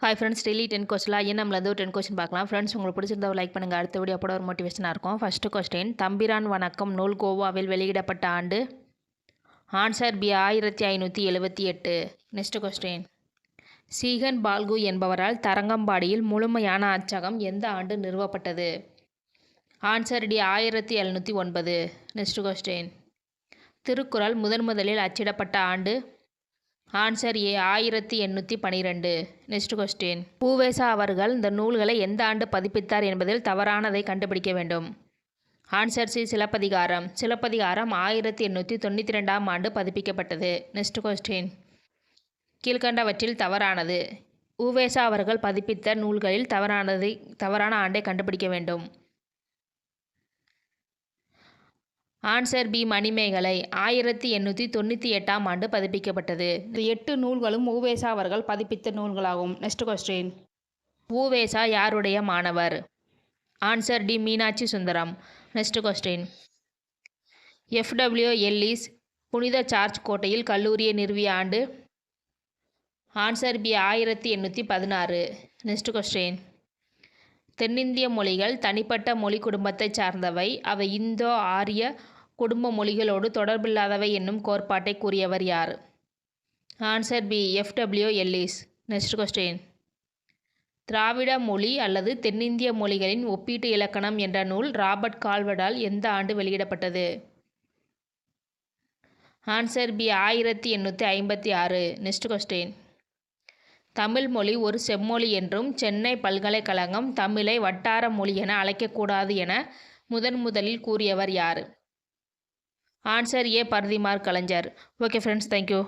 Hi friends, daily 10 கொஸ்டின்லாம் நம்மளது ஒரு 10 question பார்க்கலாம். ஃப்ரெண்ட்ஸ், உங்களுக்கு பிடிச்சிருந்தா லைக் பண்ணுங்கள். அடுத்த வீடியோ அப்போ ஒரு மோட்டிவேஷனாக இருக்கும். ஃபஸ்ட்டு கொஸ்டின், தம்பிரான் வணக்கம் நூல் கோவாவில் வெளியிடப்பட்ட ஆண்டு? Answer B, 1578. Next question, Ziegenbalg என்பவரால் தரங்கம்பாடியில் முழுமையான அச்சகம் எந்த ஆண்டு நிறுவப்பட்டது? Answer D, 1709. Next question, Thirukkural முதலில் அச்சிடப்பட்ட ஆண்டு? Answer A, 1812. நெக்ஸ்ட் கொஸ்டின், பூவேசா அவர்கள் இந்த நூல்களை எந்த ஆண்டு பதிப்பித்தார் என்பதில் தவறானதை கண்டுபிடிக்க வேண்டும். Answer C, Silappathikaram. சிலப்பதிகாரம் 1892ஆம் ஆண்டு பதிப்பிக்கப்பட்டது. நெக்ஸ்ட் கொஸ்டின், கீழ்கண்டவற்றில் தவறானது. பூவேசா அவர்கள் பதிப்பித்த நூல்களில் தவறான ஆண்டை கண்டுபிடிக்க வேண்டும். ஆன்சர் பி, மணிமேகலை 1898ஆம் ஆண்டு பதிப்பிக்கப்பட்டது. இந்த 8 நூல்களும் உவேசா அவர்கள் பதிப்பித்த நூல்களாகும். நெக்ஸ்ட் கொஸ்டின், உவேசா யாருடைய மாணவர்? Answer D, Meenakshi Sundaram. Next question, F W Ellis புனித சார்ஜ் கோட்டையில் கல்லூரியை நிறுவிய ஆண்டு? Answer B, 1816. நெக்ஸ்ட் கொஸ்டின், தென்னிந்திய மொழிகள் தனிப்பட்ட மொழி குடும்பத்தைச் சார்ந்தவை, அவை இந்தோ ஆரிய குடும்ப மொழிகளோடு தொடர்பில்லாதவை என்னும் கோட்பாட்டை கூறியவர் யார்? Answer B, F W Ellis. Next question, Dravida மொழி அல்லது தென்னிந்திய மொழிகளின் ஒப்பீட்டு இலக்கணம் என்ற நூல் ராபர்ட் கால்வர்டால் எந்த ஆண்டு வெளியிடப்பட்டது? Answer B, 1856. Next question, Tamil மொழி ஒரு செம்மொழி என்றும் சென்னை பல்கலைக்கழகம் தமிழை வட்டார மொழி என அழைக்கக்கூடாது என முதலில் கூறியவர் யார்? Answer A, Parithimar Kalaignar. Okay friends, thank you.